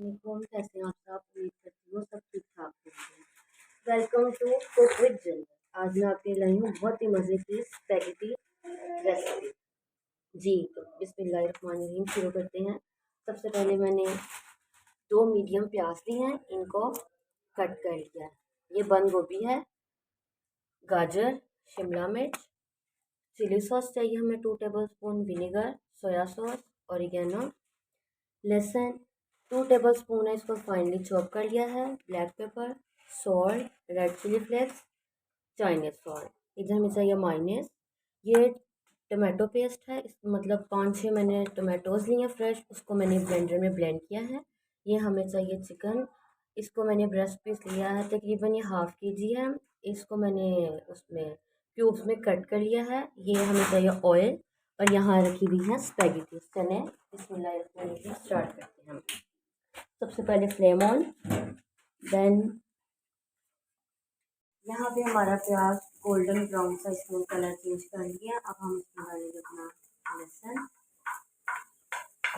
वालेकुम, कैसे हैं आप सब? उम्मीद करती हूँ सब ठीक ठाक होंगे। Welcome to cook with Jinder. आज मैं आपके लिए लाई हूँ बहुत ही मज़े की स्पेगेटी रेसिपी। जी तो बिस्मिल्लाहिर्रहमानिर्रहीम शुरू करते हैं। सबसे पहले मैंने 2 मीडियम प्याज ली हैं, इनको कट कर लिया है। ये बंद गोभी है, गाजर, शिमला मिर्च, चिली सॉस चाहिए हमें 2 tablespoon, vinegar, soya sauce, oregano, लहसुन 2 टेबलस्पून है, इसको फाइनली चॉप कर लिया है, black pepper, salt, red chilli flakes, Chinese salt. इधर में चाहिए माइनस। ये टमाटो पेस्ट है, मतलब 5-6 मैंने टमाटोज लिए हैं फ्रेश, उसको मैंने ब्लेंडर में ब्लेंड किया है। ये हमें चाहिए चिकन, इसको मैंने ब्रेस्ट पीस लिया है, तकरीबन ये हाफ केजी है। इसको मैंने उसमें क्यूब्स में कट कर लिया है। ये हमें चाहिए ऑयल, और यहाँ रखी हुई है स्पेगेटी चने। बिस्मिल्लाह स्टार्ट करते हैं हम। सबसे पहले फ्लेम ऑन, देन यहाँ पे हमारा प्याज गोल्डन ब्राउन सा इसमें कलर चेंज कर लिया। अब हम इसमें डालेंगे अपना लहसुन।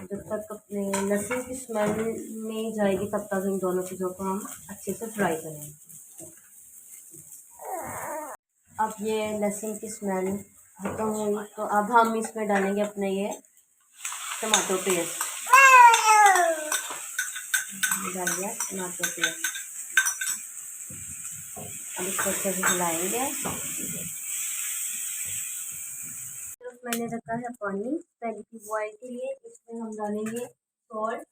जब तक अपने लहसुन की स्मेल नहीं जाएगी तब तक इन दोनों चीज़ों को हम अच्छे से फ्राई करेंगे। अब ये लहसुन की स्मेल खत्म हुई तो अब हम इसमें डालेंगे अपने ये टमाटो पेस्ट। डाल दिया टमाटो पेस्ट। अब इसको अच्छे से हिलाएंगे। मैंने रखा है पानी स्पेगेटी बॉयल के लिए, इसमें हम डालेंगे सॉल्ट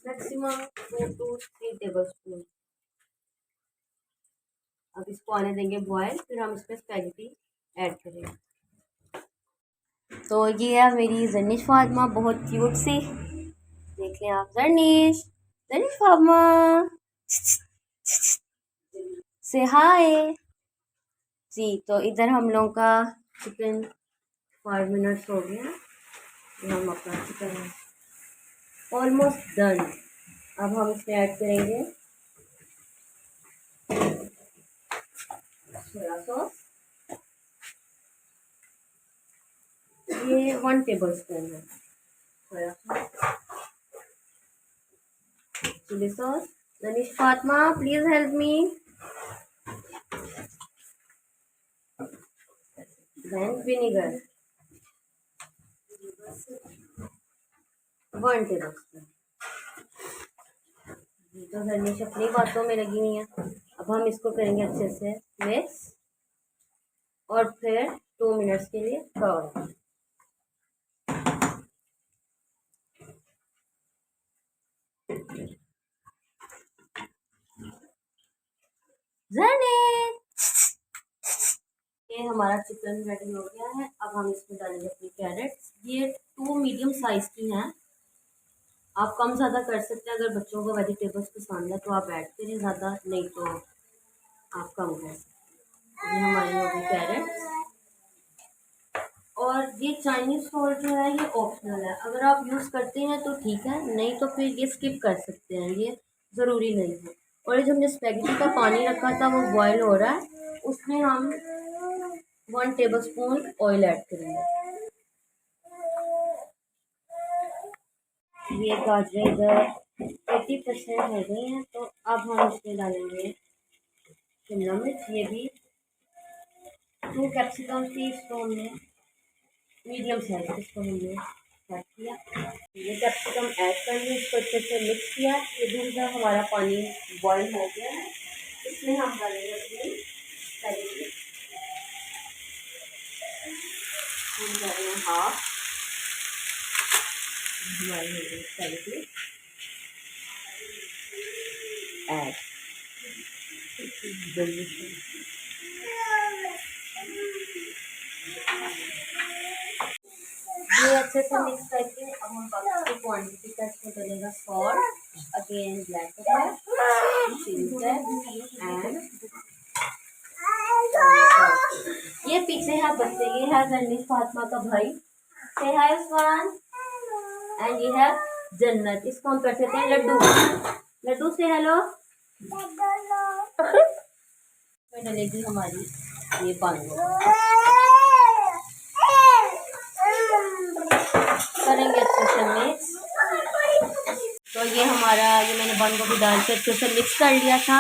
मैक्सिमम 2 to 3 टेबलस्पून। अब इसको आने देंगे बॉयल, फिर हम इसमें स्पेगेटी ऐड करेंगे। तो ये है मेरी जर्निश फातिमा, बहुत क्यूट सी। देख लें आप, जर्निश जर्निश फातिमा से हाय। जी तो इधर हम लोगों का चिकन 5 मिनट्स हो गया। हम अपना चिकन ऑलमोस्ट डन। अब हम इसमें ऐड करेंगे सोया सॉस, ये 1 टेबलस्पून है soya sauce. Chilli sauce, Zarnish Fatima please help me. Then vinegar 1 tablespoon. तो जर्निश अपनी बातों में लगी हुई है। अब हम इसको करेंगे अच्छे से मिक्स, और फिर 2 मिनट्स के लिए कवर। ये हमारा चिकन रेडी हो गया है। अब हम इसमें डालेंगे अपनी कैरेट्स। ये 2 मीडियम साइज की हैं, आप कम ज़्यादा कर सकते हैं। अगर बच्चों को वेजिटेबल्स पसंद है तो आप ऐड करें ज़्यादा, नहीं तो आप कम कर सकते हैं। ये हमारी होगी कैरेट्स। और ये चाइनीज़ सॉल्ट जो है ये ऑप्शनल है, अगर आप यूज़ करते हैं तो ठीक है, नहीं तो फिर ये स्किप कर सकते हैं, ये ज़रूरी नहीं है। और जो हमने स्पेगेटी का पानी रखा था वो बॉयल हो रहा है, उसमें हम 1 टेबलस्पून ऑयल ऐड करेंगे। ये गाजरें इधर 80% हो गई हैं, तो अब हम इसमें डालेंगे शिमला मिर्च। ये भी 2 कैप्सिकम थी, इसको हमने मीडियम साइज इसको हमने कट किया। ये कैप्सिकम ऐड करके इसको अच्छे से मिक्स किया। ये दूसरा हमारा पानी बॉयल हो गया है, इसमें हम डालेंगे अपनी स्पेगेटी। हम डालेंगे हाफ हमारी हो गई स्पेगेटी ऐड। ये अच्छे से मिक्स करके अब हम बाकी की क्वांटिटी का इसमें डलेगा salt, again black pepper, chilli flakes and ये पीछे है बच्चे, ये है जर्निश फातिमा का भाई, से हाय उस्मान। एंड ये है जन्नत, इसको हम कर सकते हैं लड्डू। लड्डू से हेलो। डलेगी हमारी ये पानी, करेंगे अच्छे से मिक्स। तो ये मैंने बंद गोभी डाल के अच्छे से मिक्स कर लिया था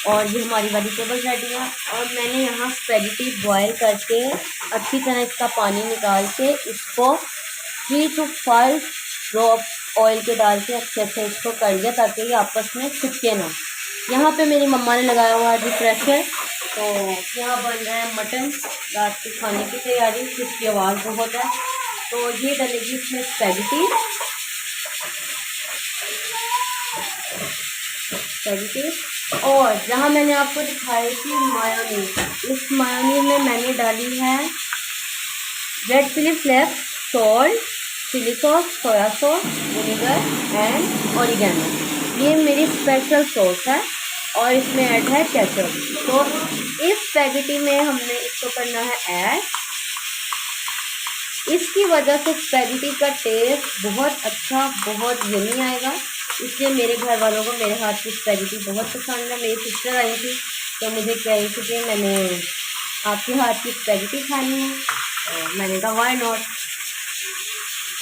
और ये हमारी वेजिटेबल रेडी है। और मैंने यहाँ स्पेगेटी बॉयल करके अच्छी तरह इसका पानी निकाल के इसको 3 to 5 ड्रॉप ऑयल के डाल के अच्छे से इसको कर लिया ताकि ये आपस में चिपके ना। यहाँ पे मेरी मम्मा ने लगाया हुआ है प्रेशर। तो यहाँ बन रहा है मटन, रात के खाने की तैयारी, जिसकी आवाज़ बहुत है। तो ये डलेगी इसमें स्पेगेटी और जहाँ मैंने आपको दिखाई थी मायोनीज, इस मायोनीज में मैंने डाली है red chilli flakes, salt, chilli sauce, soya sauce, vinegar and oregano. ये मेरी स्पेशल सॉस है और इसमें ऐड है केचप। तो इस स्पैगेटी में हमने इसको करना है ऐड। इसकी वजह से स्पैगेटी का टेस्ट बहुत अच्छा, बहुत यमी आएगा। इसलिए मेरे घर वालों को मेरे हाथ की स्पैगेटी बहुत पसंद है। मेरी सिस्टर आई थी तो मुझे कह रही थी कि मैंने आपके हाथ की स्पैगेटी खानी है, तो मैंने कहा व्हाई नॉट।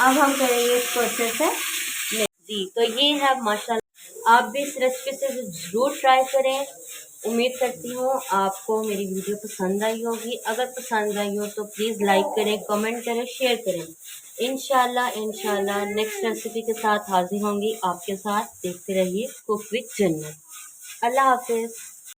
अब हम करेंगे इसको अच्छे से जी। तो ये है माशाल्लाह, आप भी इस रेसिपी से ज़रूर ट्राई करें। उम्मीद करती हूँ आपको मेरी वीडियो पसंद आई होगी। अगर पसंद आई हो तो प्लीज़ लाइक करें, कमेंट करें, शेयर करें। इंशाल्लाह नेक्स्ट रेसिपी के साथ हाजिर होंगी आपके साथ। देखते रहिए कुक विद जन्नत। अल्लाह हाफिज़।